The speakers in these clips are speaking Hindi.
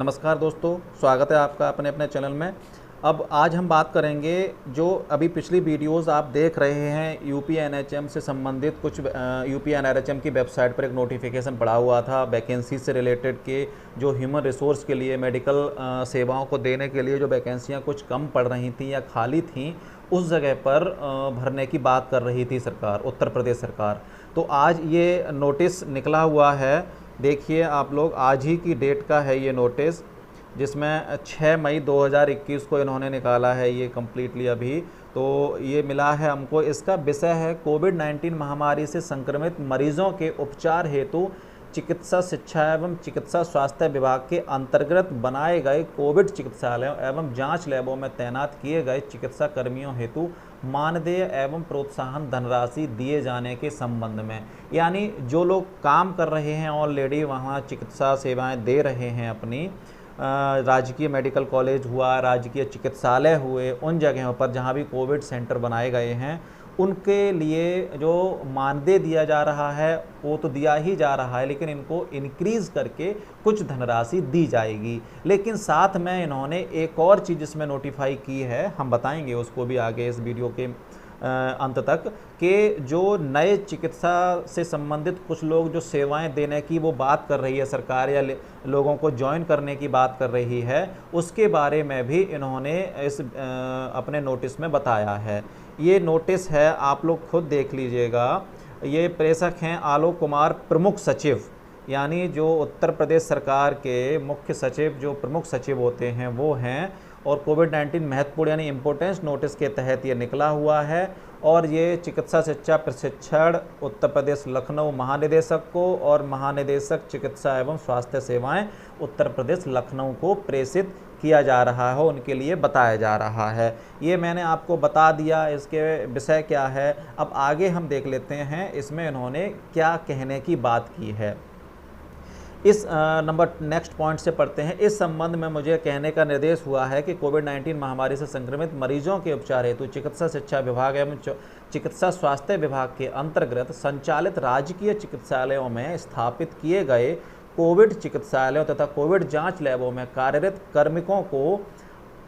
नमस्कार दोस्तों, स्वागत है आपका अपने अपने चैनल में। अब आज हम बात करेंगे जो अभी पिछली वीडियोस आप देख रहे हैं यूपी एनएचएम से संबंधित कुछ यूपी एनएचएम की वेबसाइट पर एक नोटिफिकेशन पड़ा हुआ था वैकेंसी से रिलेटेड के जो ह्यूमन रिसोर्स के लिए मेडिकल सेवाओं को देने के लिए जो वैकेंसियां कुछ कम पड़ रही थी या खाली थी उस जगह पर भरने की बात कर रही थी सरकार, उत्तर प्रदेश सरकार। तो आज ये नोटिस निकला हुआ है। देखिए आप लोग, आज ही की डेट का है ये नोटिस, जिसमें 6 मई 2021 को इन्होंने निकाला है ये कम्प्लीटली अभी। तो ये मिला है हमको। इसका विषय है कोविड-19 महामारी से संक्रमित मरीजों के उपचार हेतु चिकित्सा शिक्षा एवं चिकित्सा स्वास्थ्य विभाग के अंतर्गत बनाए गए कोविड चिकित्सालयों एवं जांच लैबों में तैनात किए गए चिकित्सा कर्मियों हेतु मानदेय एवं प्रोत्साहन धनराशि दिए जाने के संबंध में। यानी जो लोग काम कर रहे हैं ऑलरेडी वहाँ चिकित्सा सेवाएं दे रहे हैं अपनी, राजकीय मेडिकल कॉलेज हुआ, राजकीय चिकित्सालय हुए, उन जगहों पर जहाँ भी कोविड सेंटर बनाए गए हैं उनके लिए जो मानदेय दिया जा रहा है वो तो दिया ही जा रहा है, लेकिन इनको इंक्रीज़ करके कुछ धनराशि दी जाएगी। लेकिन साथ में इन्होंने एक और चीज़ इसमें नोटिफाई की है, हम बताएंगे उसको भी आगे इस वीडियो के अंत तक, कि जो नए चिकित्सा से संबंधित कुछ लोग जो सेवाएं देने की वो बात कर रही है सरकार या लोगों को ज्वाइन करने की बात कर रही है, उसके बारे में भी इन्होंने इस अपने नोटिस में बताया है। ये नोटिस है, आप लोग खुद देख लीजिएगा। ये प्रेषक हैं आलोक कुमार, प्रमुख सचिव, यानी जो उत्तर प्रदेश सरकार के मुख्य सचिव, जो प्रमुख सचिव होते हैं वो हैं। और कोविड-19 महत्वपूर्ण यानी इम्पोर्टेंस नोटिस के तहत ये निकला हुआ है। और ये चिकित्सा शिक्षा प्रशिक्षण उत्तर प्रदेश लखनऊ महानिदेशक को और महानिदेशक चिकित्सा एवं स्वास्थ्य सेवाएं उत्तर प्रदेश लखनऊ को प्रेषित किया जा रहा है, उनके लिए बताया जा रहा है। ये मैंने आपको बता दिया इसके विषय क्या है। अब आगे हम देख लेते हैं इसमें इन्होंने क्या कहने की बात की है। इस नेक्स्ट पॉइंट से पढ़ते हैं। इस संबंध में मुझे कहने का निर्देश हुआ है कि कोविड-19 महामारी से संक्रमित मरीजों के उपचार हेतु चिकित्सा शिक्षा विभाग एवं चिकित्सा स्वास्थ्य विभाग के अंतर्गत संचालित राजकीय चिकित्सालयों में स्थापित किए गए कोविड चिकित्सालयों तथा कोविड जांच लैबों में कार्यरत कार्मिकों को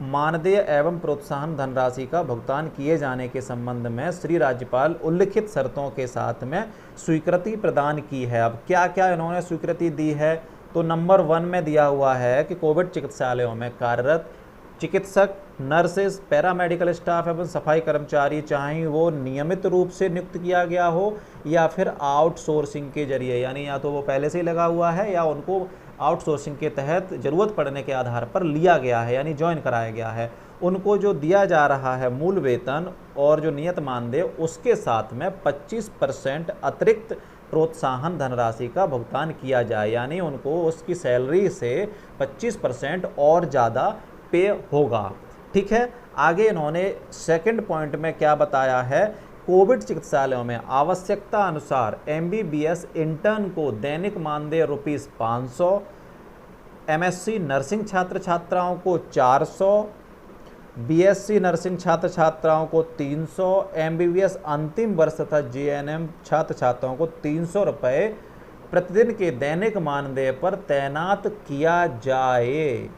मानदेय एवं प्रोत्साहन धनराशि का भुगतान किए जाने के संबंध में श्री राज्यपाल उल्लिखित शर्तों के साथ में स्वीकृति प्रदान की है। अब क्या क्या इन्होंने स्वीकृति दी है, तो नंबर 1 में दिया हुआ है कि कोविड चिकित्सालयों में कार्यरत चिकित्सक, नर्सेज, पैरामेडिकल स्टाफ एवं सफाई कर्मचारी, चाहे वो नियमित रूप से नियुक्त किया गया हो या फिर आउटसोर्सिंग के जरिए, यानी या तो वो पहले से ही लगा हुआ है या उनको आउटसोर्सिंग के तहत ज़रूरत पड़ने के आधार पर लिया गया है यानी ज्वाइन कराया गया है, उनको जो दिया जा रहा है मूल वेतन और जो नियत मानदेय उसके साथ में 25% अतिरिक्त प्रोत्साहन धनराशि का भुगतान किया जाए, यानी उनको उसकी सैलरी से 25% और ज़्यादा पे होगा। ठीक है। आगे इन्होंने सेकंड पॉइंट में क्या बताया है, कोविड चिकित्सालयों में आवश्यकता अनुसार MBBS इंटर्न को दैनिक मानदेय ₹500, MSc नर्सिंग छात्र छात्राओं को 400, BSc नर्सिंग छात्र छात्राओं को 300, MBBS अंतिम वर्ष तथा JNM छात्र छात्राओं को 300 रुपये प्रतिदिन के दैनिक मानदेय पर तैनात किया जाए।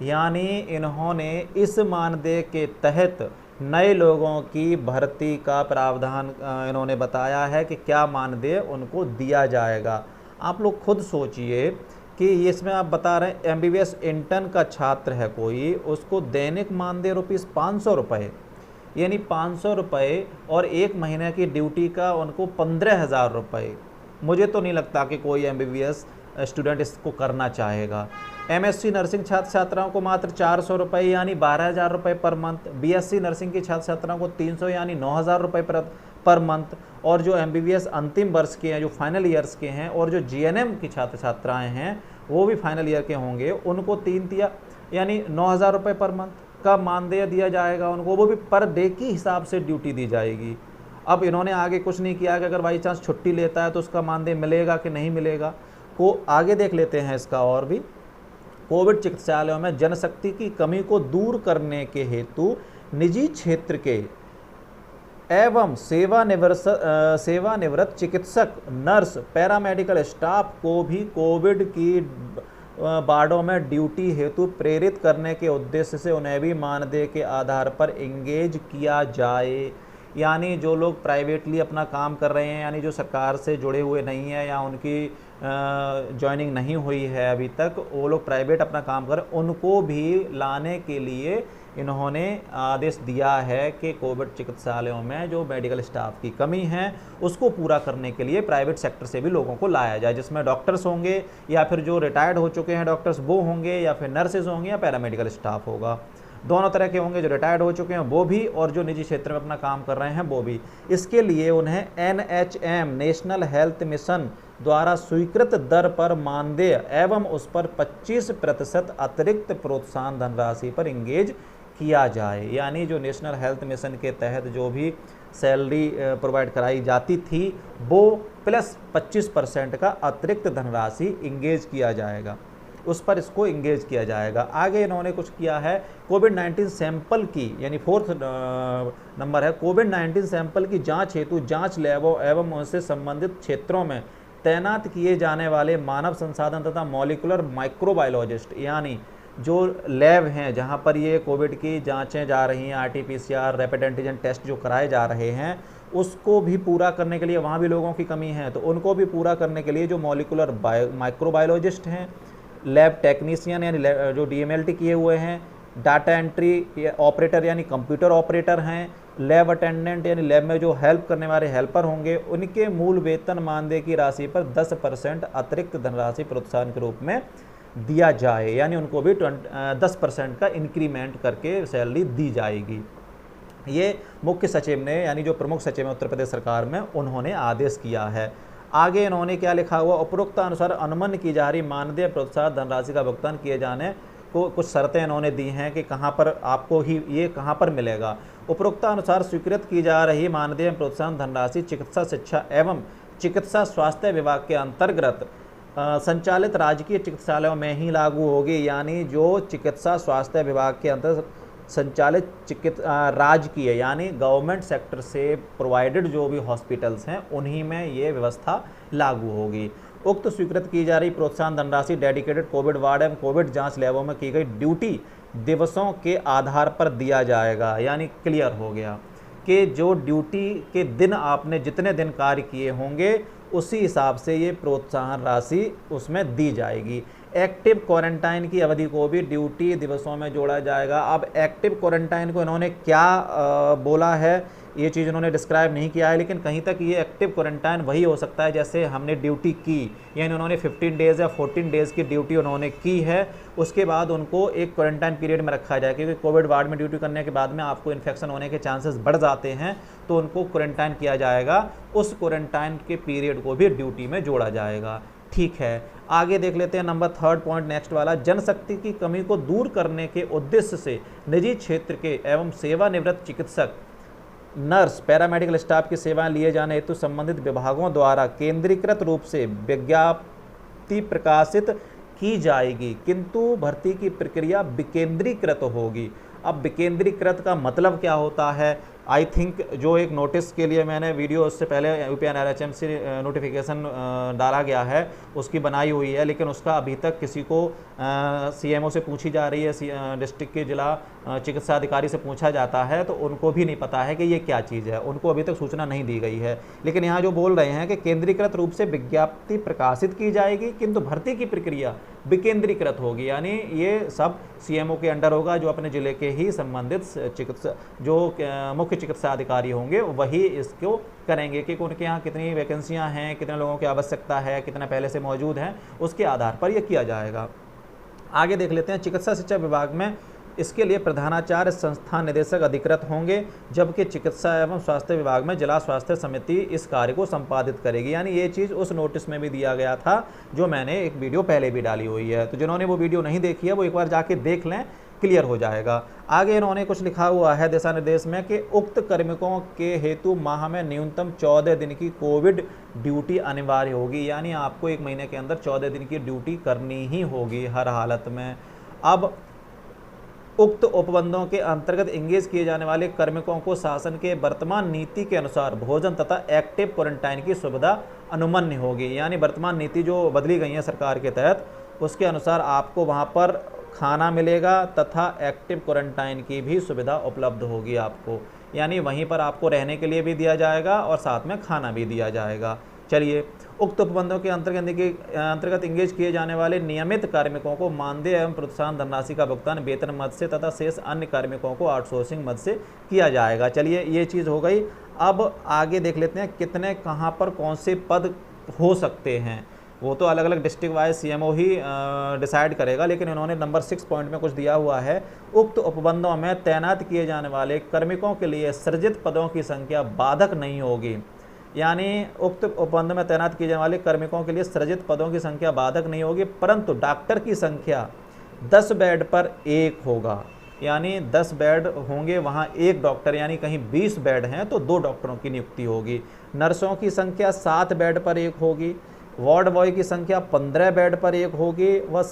यानी इन्होंने इस मानदेय के तहत नए लोगों की भर्ती का प्रावधान इन्होंने बताया है कि क्या मानदेय उनको दिया जाएगा। आप लोग खुद सोचिए कि इसमें आप बता रहे हैं MBBS इंटर्न का छात्र है कोई, उसको दैनिक मानदेय ₹500 रुपये, यानी 500 रुपये और 1 महीने की ड्यूटी का उनको 15,000 रुपये। मुझे तो नहीं लगता कि कोई MBBS स्टूडेंट इसको करना चाहेगा। MSc नर्सिंग छात्र छात्राओं को मात्र 400 रुपये यानी 12,000 रुपये पर मंथ, BSc नर्सिंग की छात्र छात्राओं को 300 यानी 9,000 रुपये पर मंथ, और जो MBBS अंतिम वर्ष के हैं, जो फाइनल ईयर्स के हैं, और जो JNM की छात्र छात्राएँ हैं वो भी फाइनल ईयर के होंगे, उनको 3 यानी 9,000 रुपये पर मंथ का मानदेय दिया जाएगा उनको, वो भी पर डे की हिसाब से ड्यूटी दी जाएगी। अब इन्होंने आगे कुछ नहीं किया कि अगर बाई चांस छुट्टी लेता है तो उसका मानदेय मिलेगा कि नहीं मिलेगा। को आगे देख लेते हैं इसका और भी। कोविड चिकित्सालयों में जनशक्ति की कमी को दूर करने के हेतु निजी क्षेत्र के एवं सेवानिवृत्त चिकित्सक, नर्स, पैरामेडिकल स्टाफ को भी कोविड की वार्डों में ड्यूटी हेतु प्रेरित करने के उद्देश्य से उन्हें भी मानदेय के आधार पर इंगेज किया जाए। यानी जो लोग प्राइवेटली अपना काम कर रहे हैं, यानी जो सरकार से जुड़े हुए नहीं है या उनकी जॉइनिंग नहीं हुई है अभी तक, वो लोग प्राइवेट अपना काम कर, उनको भी लाने के लिए इन्होंने आदेश दिया है कि कोविड चिकित्सालयों में जो मेडिकल स्टाफ की कमी है उसको पूरा करने के लिए प्राइवेट सेक्टर से भी लोगों को लाया जाए, जिसमें डॉक्टर्स होंगे या फिर जो रिटायर्ड हो चुके हैं डॉक्टर्स वो होंगे, या फिर नर्सेज होंगे, या पैरामेडिकल स्टाफ होगा। दोनों तरह के होंगे, जो रिटायर्ड हो चुके हैं वो भी और जो निजी क्षेत्र में अपना काम कर रहे हैं वो भी। इसके लिए उन्हें NHM नेशनल हेल्थ मिशन द्वारा स्वीकृत दर पर मानदेय एवं उस पर 25% अतिरिक्त प्रोत्साहन धनराशि पर इंगेज किया जाए। यानी जो नेशनल हेल्थ मिशन के तहत जो भी सैलरी प्रोवाइड कराई जाती थी वो प्लस 25% का अतिरिक्त धनराशि इंगेज किया जाएगा, उस पर इसको इंगेज किया जाएगा। आगे इन्होंने कुछ किया है, कोविड-19 सैंपल की, यानी 4th नंबर है, कोविड-19 सैंपल की जांच हेतु जांच लैबों एवं उनसे संबंधित क्षेत्रों में तैनात किए जाने वाले मानव संसाधन तथा मॉलिक्यूलर माइक्रोबायोलॉजिस्ट, यानी जो लैब हैं जहां पर ये कोविड की जांचें जा रही हैं, RT-PCR रैपिड एंटीजन टेस्ट जो कराए जा रहे हैं, उसको भी पूरा करने के लिए वहाँ भी लोगों की कमी है, तो उनको भी पूरा करने के लिए जो मॉलिक्यूलर माइक्रोबायोलॉजिस्ट हैं, लैब टेक्नीशियन यानी जो DMLT किए हुए हैं, डाटा एंट्री ऑपरेटर यानी कंप्यूटर ऑपरेटर हैं, लैब अटेंडेंट यानी लैब में जो हेल्प करने वाले हेल्पर होंगे, उनके मूल वेतन मानदेय की राशि पर 10% अतिरिक्त धनराशि प्रोत्साहन के रूप में दिया जाए। यानी उनको भी 10% का इंक्रीमेंट करके सैलरी दी जाएगी। ये मुख्य सचिव ने, यानी जो प्रमुख सचिव है उत्तर प्रदेश सरकार में, उन्होंने आदेश किया है। आगे इन्होंने क्या लिखा हुआ, उपरोक्त अनुसार अनुमन्य की जा रही मानदेय प्रोत्साहन धनराशि का भुगतान किए जाने को कुछ शर्तें इन्होंने दी हैं कि कहाँ पर आपको ही ये कहाँ पर मिलेगा। उपरोक्त अनुसार स्वीकृत की जा रही मानदेय प्रोत्साहन धनराशि चिकित्सा शिक्षा एवं चिकित्सा स्वास्थ्य विभाग के अंतर्गत संचालित राजकीय चिकित्सालयों में ही लागू होगी। यानी जो चिकित्सा स्वास्थ्य विभाग के अंतर्गत संचालित राजकीय यानी गवर्नमेंट सेक्टर से प्रोवाइडेड जो भी हॉस्पिटल्स हैं उन्हीं में ये व्यवस्था लागू होगी। उक्त स्वीकृत की जा रही प्रोत्साहन धनराशि डेडिकेटेड कोविड वार्ड एवं कोविड जांच लैबों में की गई ड्यूटी दिवसों के आधार पर दिया जाएगा। यानी क्लियर हो गया कि जो ड्यूटी के दिन आपने जितने दिन कार्य किए होंगे उसी हिसाब से ये प्रोत्साहन राशि उसमें दी जाएगी। एक्टिव क्वारंटाइन की अवधि को भी ड्यूटी दिवसों में जोड़ा जाएगा। अब एक्टिव क्वारंटाइन को इन्होंने क्या बोला है ये चीज़ उन्होंने डिस्क्राइब नहीं किया है, लेकिन कहीं तक ये एक्टिव क्वारंटाइन वही हो सकता है जैसे हमने ड्यूटी की, यानी उन्होंने 15 डेज़ या 14 डेज़ की ड्यूटी उन्होंने की है, उसके बाद उनको एक क्वारंटाइन पीरियड में रखा जाए, क्योंकि कोविड वार्ड में ड्यूटी करने के बाद में आपको इन्फेक्शन होने के चांसेस बढ़ जाते हैं, तो उनको क्वारंटाइन किया जाएगा। उस क्वारंटाइन के पीरियड को भी ड्यूटी में जोड़ा जाएगा। ठीक है, आगे देख लेते हैं नंबर 3rd पॉइंट नेक्स्ट वाला। जनशक्ति की कमी को दूर करने के उद्देश्य से निजी क्षेत्र के एवं सेवानिवृत्त चिकित्सक, नर्स, पैरामेडिकल स्टाफ की सेवाएं लिए जाने हेतु संबंधित विभागों द्वारा केंद्रीकृत रूप से विज्ञप्ति प्रकाशित की जाएगी, किंतु भर्ती की प्रक्रिया विकेंद्रीकृत होगी। अब विकेंद्रीकृत का मतलब क्या होता है? आई थिंक जो एक नोटिस के लिए मैंने वीडियो उससे पहले UPNRHM से नोटिफिकेशन डाला गया है उसकी बनाई हुई है, लेकिन उसका अभी तक किसी को CMO से पूछी जा रही है, डिस्ट्रिक्ट के जिला चिकित्सा अधिकारी से पूछा जाता है, तो उनको भी नहीं पता है कि ये क्या चीज़ है, उनको अभी तक सूचना नहीं दी गई है। लेकिन यहाँ जो बोल रहे हैं कि केंद्रीकृत रूप से विज्ञप्ति प्रकाशित की जाएगी, किंतु भर्ती की प्रक्रिया विकेंद्रीकृत होगी, यानी ये सब CMO के अंडर होगा, जो अपने जिले के ही संबंधित चिकित्सा जो मुख्य चिकित्सा अधिकारी होंगे वही इसको करेंगे कि उनके यहाँ कितनी वैकेंसियां हैं, कितने लोगों की आवश्यकता है, कितना पहले से मौजूद हैं, उसके आधार पर यह किया जाएगा। आगे देख लेते हैं, चिकित्सा शिक्षा विभाग में इसके लिए प्रधानाचार्य संस्थान निदेशक अधिकृत होंगे, जबकि चिकित्सा एवं स्वास्थ्य विभाग में जिला स्वास्थ्य समिति इस कार्य को संपादित करेगी। यानी ये चीज़ उस नोटिस में भी दिया गया था, जो मैंने एक वीडियो पहले भी डाली हुई है, तो जिन्होंने वो वीडियो नहीं देखी है वो एक बार जाके देख लें, क्लियर हो जाएगा। आगे इन्होंने कुछ लिखा हुआ है दिशा निर्देश में कि उक्त कार्मिकों के हेतु माह में न्यूनतम 14 दिन की कोविड ड्यूटी अनिवार्य होगी, यानी आपको 1 महीने के अंदर 14 दिन की ड्यूटी करनी ही होगी हर हालत में। अब उक्त उपबंधों के अंतर्गत इंगेज किए जाने वाले कार्मिकों को शासन के वर्तमान नीति के अनुसार भोजन तथा एक्टिव क्वारंटाइन की सुविधा अनुमन्य होगी। यानी वर्तमान नीति जो बदली गई है सरकार के तहत, उसके अनुसार आपको वहाँ पर खाना मिलेगा तथा एक्टिव क्वारंटाइन की भी सुविधा उपलब्ध होगी आपको, यानी वहीं पर आपको रहने के लिए भी दिया जाएगा और साथ में खाना भी दिया जाएगा। चलिए, उक्त उपबंधों के अंतर्गत इंगेज किए जाने वाले नियमित कार्मिकों को मानदेय एवं प्रोत्साहन धनराशि का भुगतान वेतन मद से तथा शेष अन्य कार्मिकों को आउटसोर्सिंग मद से किया जाएगा। चलिए, ये चीज़ हो गई। अब आगे देख लेते हैं कितने कहाँ पर कौन से पद हो सकते हैं। वो तो अलग अलग डिस्ट्रिक्ट वाइज सीएमओ ही डिसाइड करेगा, लेकिन इन्होंने नंबर 6 पॉइंट में कुछ दिया हुआ है। उक्त उपबंधों में तैनात किए जाने वाले कार्मिकों के लिए सृजित पदों की संख्या बाधक नहीं होगी, यानी उक्त उपबंध में तैनात किए जाने वाले कार्मिकों के लिए सृजित पदों की संख्या बाधक नहीं होगी, परंतु डॉक्टर की संख्या 10 बेड पर 1 होगा, यानी 10 बेड होंगे वहाँ 1 डॉक्टर, यानी कहीं 20 बेड हैं तो 2 डॉक्टरों की नियुक्ति होगी। नर्सों की संख्या 7 बेड पर 1 होगी। वार्ड बॉय की संख्या 15 बेड पर 1 होगी व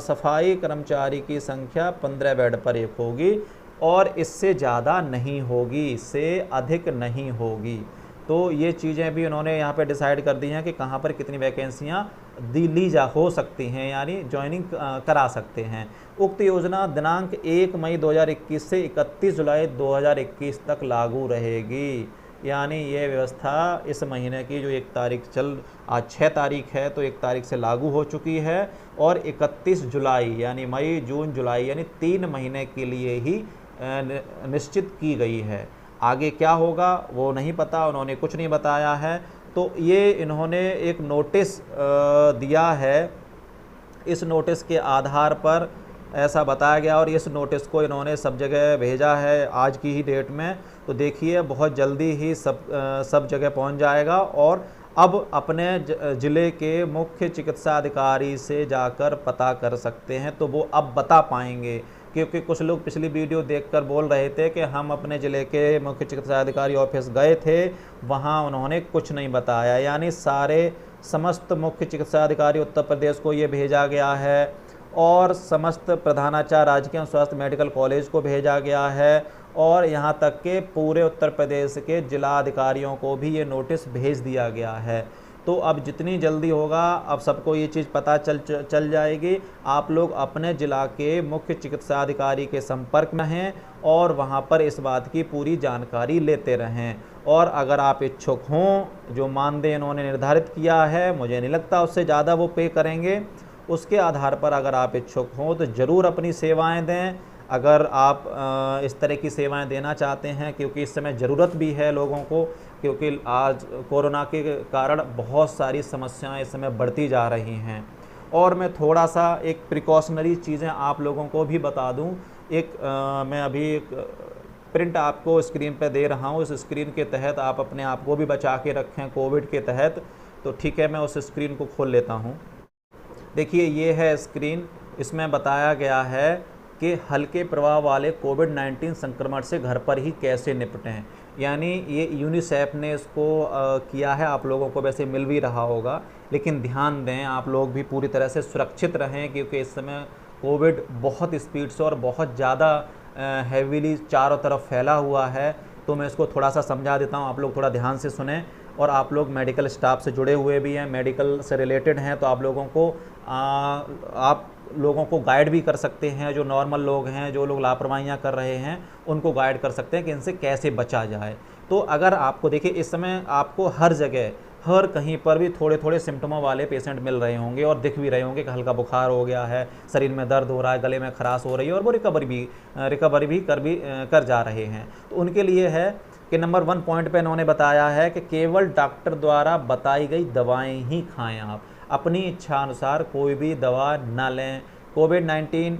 सफाई कर्मचारी की संख्या 15 बेड पर 1 होगी, और इससे ज़्यादा नहीं होगी, इससे अधिक नहीं होगी। तो ये चीज़ें भी उन्होंने यहाँ पे डिसाइड कर दी हैं कि कहाँ पर कितनी वैकेंसियाँ ली जा हो सकती हैं, यानी ज्वाइनिंग करा सकते हैं। उक्त योजना दिनांक 1 मई 2021 से 31 जुलाई 2021 तक लागू रहेगी, यानी ये व्यवस्था इस महीने की जो 1 तारीख आज 6 तारीख है तो 1 तारीख से लागू हो चुकी है, और 31 जुलाई यानी मई जून जुलाई यानी 3 महीने के लिए ही निश्चित की गई है। आगे क्या होगा वो नहीं पता, उन्होंने कुछ नहीं बताया है। तो ये इन्होंने एक नोटिस दिया है, इस नोटिस के आधार पर ऐसा बताया गया, और इस नोटिस को इन्होंने सब जगह भेजा है आज की ही डेट में। तो देखिए बहुत जल्दी ही सब जगह पहुंच जाएगा, और अब अपने ज़िले के मुख्य चिकित्सा अधिकारी से जाकर पता कर सकते हैं, तो वो अब बता पाएंगे। क्योंकि कुछ लोग पिछली वीडियो देखकर बोल रहे थे कि हम अपने ज़िले के मुख्य चिकित्सा अधिकारी ऑफिस गए थे, वहाँ उन्होंने कुछ नहीं बताया, यानी समस्त मुख्य चिकित्सा अधिकारी उत्तर प्रदेश को ये भेजा गया है, और समस्त प्रधानाचार्य राजकीय स्वास्थ्य मेडिकल कॉलेज को भेजा गया है, और यहाँ तक के पूरे उत्तर प्रदेश के जिला अधिकारियों को भी ये नोटिस भेज दिया गया है। तो अब जितनी जल्दी होगा अब सबको ये चीज़ पता चल जाएगी। आप लोग अपने ज़िला के मुख्य चिकित्सा अधिकारी के संपर्क में रहें और वहाँ पर इस बात की पूरी जानकारी लेते रहें। और अगर आप इच्छुक हों, जो मानदेय इन्होंने निर्धारित किया है मुझे नहीं लगता उससे ज़्यादा वो पे करेंगे, उसके आधार पर अगर आप इच्छुक हों तो ज़रूर अपनी सेवाएं दें। अगर आप इस तरह की सेवाएं देना चाहते हैं, क्योंकि इस समय ज़रूरत भी है लोगों को, क्योंकि आज कोरोना के कारण बहुत सारी समस्याएं इस समय बढ़ती जा रही हैं। और मैं थोड़ा सा एक प्रिकॉशनरी चीज़ें आप लोगों को भी बता दूं। मैं अभी एक प्रिंट आपको स्क्रीन पर दे रहा हूं, इस स्क्रीन के तहत आप अपने आप को भी बचा के रखें कोविड के तहत। तो ठीक है, मैं उस स्क्रीन को खोल लेता हूँ। देखिए ये है स्क्रीन, इसमें बताया गया है कि हल्के प्रभाव वाले कोविड-19 संक्रमण से घर पर ही कैसे निपटें। यानी ये यूनिसेफ ने इसको किया है, आप लोगों को वैसे मिल भी रहा होगा, लेकिन ध्यान दें आप लोग भी पूरी तरह से सुरक्षित रहें, क्योंकि इस समय कोविड बहुत स्पीड से और बहुत ज़्यादा हैवीली चारों तरफ फैला हुआ है। तो मैं इसको थोड़ा सा समझा देता हूँ, आप लोग थोड़ा ध्यान से सुने। और आप लोग मेडिकल स्टाफ से जुड़े हुए भी हैं, मेडिकल से रिलेटेड हैं, तो आप लोगों को गाइड भी कर सकते हैं। जो नॉर्मल लोग हैं, जो लोग लापरवाहियाँ कर रहे हैं, उनको गाइड कर सकते हैं कि इनसे कैसे बचा जाए। तो अगर आपको देखिए इस समय आपको हर जगह हर कहीं पर भी थोड़े थोड़े सिम्टमों वाले पेशेंट मिल रहे होंगे और दिख भी रहे होंगे कि हल्का बुखार हो गया है, शरीर में दर्द हो रहा है, गले में खराश हो रही है, और वो रिकवरी भी कर जा रहे हैं। तो उनके लिए है कि नंबर 1 पॉइंट पे इन्होंने बताया है कि केवल डॉक्टर द्वारा बताई गई दवाएं ही खाएं। आप अपनी इच्छा अनुसार कोई भी दवा ना लें। कोविड-19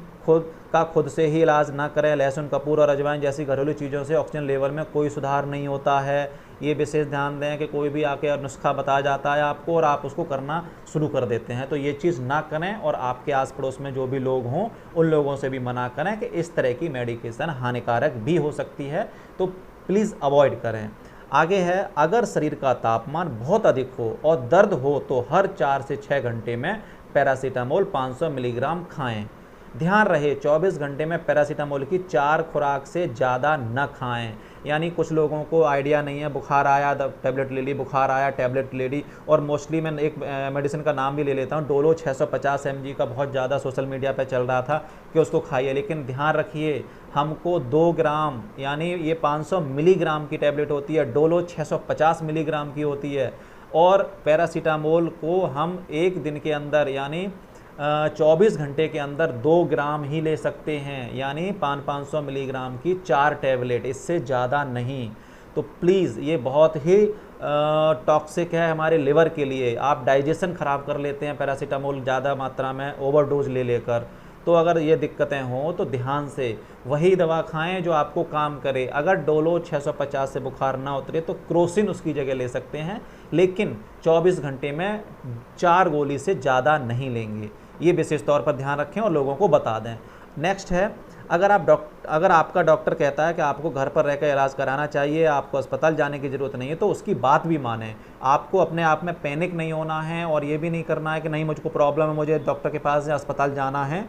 खुद से ही इलाज ना करें। लहसुन, कपूर और अजवाइन जैसी घरेलू चीज़ों से ऑक्सीजन लेवल में कोई सुधार नहीं होता है। ये विशेष ध्यान दें कि कोई भी आके नुस्खा बताया जाता है आपको और आप उसको करना शुरू कर देते हैं, तो ये चीज़ ना करें। और आपके आस पड़ोस में जो भी लोग हों उन लोगों से भी मना करें कि इस तरह की मेडिकेशन हानिकारक भी हो सकती है, तो प्लीज़ अवॉइड करें। आगे है, अगर शरीर का तापमान बहुत अधिक हो और दर्द हो तो हर 4 से 6 घंटे में पैरासीटामोल 500 मिलीग्राम खाएं। ध्यान रहे 24 घंटे में पैरासीटामोल की 4 खुराक से ज़्यादा न खाएं। यानी कुछ लोगों को आइडिया नहीं है, बुखार आया टैबलेट ले ली, बुखार आया टैबलेट ले ली। और मोस्टली मैं एक मेडिसिन का नाम भी ले लेता हूँ, डोलो 650 mg का बहुत ज़्यादा सोशल मीडिया पे चल रहा था कि उसको खाइए, लेकिन ध्यान रखिए हमको 2 ग्राम यानी ये 500 मिलीग्राम की टैबलेट होती है, डोलो 650 मिलीग्राम की होती है। और पैरासीटामोल को हम एक दिन के अंदर यानी 24 घंटे के अंदर 2 ग्राम ही ले सकते हैं, यानी 500 मिलीग्राम की 4 टैबलेट, इससे ज़्यादा नहीं। तो प्लीज़ ये बहुत ही टॉक्सिक है हमारे लिवर के लिए। आप डाइजेशन ख़राब कर लेते हैं पैरासीटामोल ज़्यादा मात्रा में ओवरडोज ले लेकर। तो अगर ये दिक्कतें हों तो ध्यान से वही दवा खाएं जो आपको काम करे। अगर डोलो 650 से बुखार ना उतरे तो क्रोसिन उसकी जगह ले सकते हैं, लेकिन 24 घंटे में 4 गोली से ज़्यादा नहीं लेंगे। ये विशेष तौर पर ध्यान रखें और लोगों को बता दें। नेक्स्ट है, अगर आपका डॉक्टर कहता है कि आपको घर पर रहकर इलाज कराना चाहिए, आपको अस्पताल जाने की ज़रूरत नहीं है, तो उसकी बात भी मानें। आपको अपने आप में पैनिक नहीं होना है और ये भी नहीं करना है कि नहीं मुझको प्रॉब्लम है, मुझे डॉक्टर के पास या अस्पताल जाना है,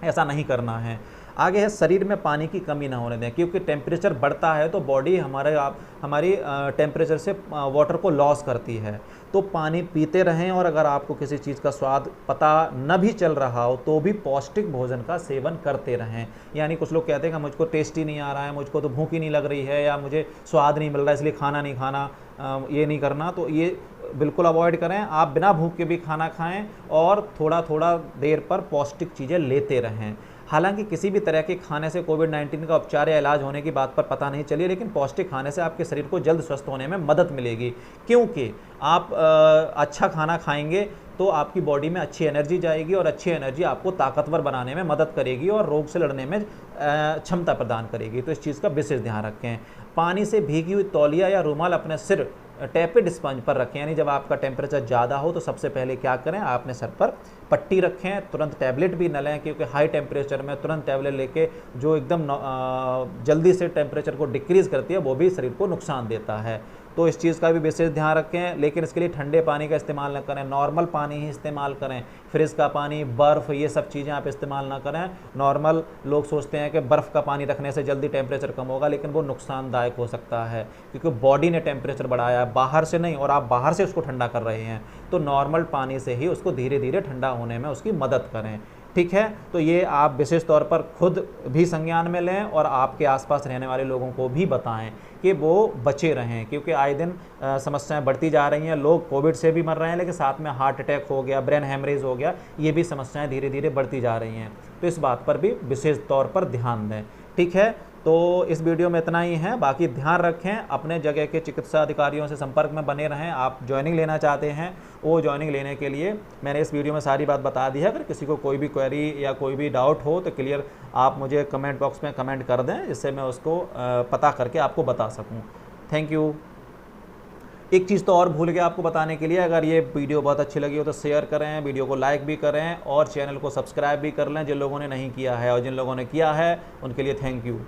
ऐसा नहीं करना है। आगे है, शरीर में पानी की कमी ना होने दें, क्योंकि टेम्परेचर बढ़ता है तो बॉडी हमारी टेम्परेचर से वाटर को लॉस करती है। तो पानी पीते रहें, और अगर आपको किसी चीज़ का स्वाद पता न भी चल रहा हो तो भी पौष्टिक भोजन का सेवन करते रहें। यानी कुछ लोग कहते हैं कि मुझको टेस्टी नहीं आ रहा है, मुझको तो भूख ही नहीं लग रही है, या मुझे स्वाद नहीं मिल रहा है इसलिए खाना नहीं खाना, ये नहीं करना। तो ये बिल्कुल अवॉइड करें। आप बिना भूख के भी खाना खाएं और थोड़ा थोड़ा देर पर पौष्टिक चीज़ें लेते रहें। हालांकि किसी भी तरह के खाने से कोविड-19 का उपचार या इलाज होने की बात पर पता नहीं चली, लेकिन पौष्टिक खाने से आपके शरीर को जल्द स्वस्थ होने में मदद मिलेगी, क्योंकि आप अच्छा खाना खाएंगे तो आपकी बॉडी में अच्छी एनर्जी जाएगी, और अच्छी एनर्जी आपको ताकतवर बनाने में मदद करेगी और रोग से लड़ने में क्षमता प्रदान करेगी। तो इस चीज़ का विशेष ध्यान रखें। पानी से भीगी हुई तौलिया या रुमाल अपने सिर टैपेड स्पंज पर रखें। यानी जब आपका टेम्परेचर ज़्यादा हो तो सबसे पहले क्या करें, आप अपने सर पर पट्टी रखें, तुरंत टैबलेट भी न लें, क्योंकि हाई टेम्परेचर में तुरंत टैबलेट लेके जो एकदम जल्दी से टेम्परेचर को डिक्रीज़ करती है वो भी शरीर को नुकसान देता है। तो इस चीज़ का भी विशेष ध्यान रखें। लेकिन इसके लिए ठंडे पानी का इस्तेमाल न करें, नॉर्मल पानी ही इस्तेमाल करें। फ्रिज का पानी, बर्फ़, ये सब चीज़ें आप इस्तेमाल ना करें। नॉर्मल लोग सोचते हैं कि बर्फ़ का पानी रखने से जल्दी टेम्परेचर कम होगा, लेकिन वो नुकसानदायक हो सकता है, क्योंकि बॉडी ने टेम्परेचर बढ़ाया है, बाहर से नहीं, और आप बाहर से उसको ठंडा कर रहे हैं। तो नॉर्मल पानी से ही उसको धीरे धीरे ठंडा होने में उसकी मदद करें। ठीक है, तो ये आप विशेष तौर पर खुद भी संज्ञान में लें और आपके आसपास रहने वाले लोगों को भी बताएं कि वो बचे रहें, क्योंकि आए दिन समस्याएं बढ़ती जा रही हैं। लोग कोविड से भी मर रहे हैं, लेकिन साथ में हार्ट अटैक हो गया, ब्रेन हेमरेज हो गया, ये भी समस्याएं धीरे धीरे बढ़ती जा रही हैं। तो इस बात पर भी विशेष तौर पर ध्यान दें। ठीक है, तो इस वीडियो में इतना ही है। बाकी ध्यान रखें, अपने जगह के चिकित्सा अधिकारियों से संपर्क में बने रहें। आप ज्वाइनिंग लेना चाहते हैं, वो ज्वाइनिंग लेने के लिए मैंने इस वीडियो में सारी बात बता दी है। अगर किसी को कोई भी क्वेरी या कोई भी डाउट हो तो क्लियर आप मुझे कमेंट बॉक्स में कमेंट कर दें, जिससे मैं उसको पता करके आपको बता सकूँ। Thank you. एक चीज़ तो और भूल गया आपको बताने के लिए, अगर ये वीडियो बहुत अच्छी लगी हो तो शेयर करें, वीडियो को लाइक भी करें और चैनल को सब्सक्राइब भी कर लें जिन लोगों ने नहीं किया है, और जिन लोगों ने किया है उनके लिए थैंक यू।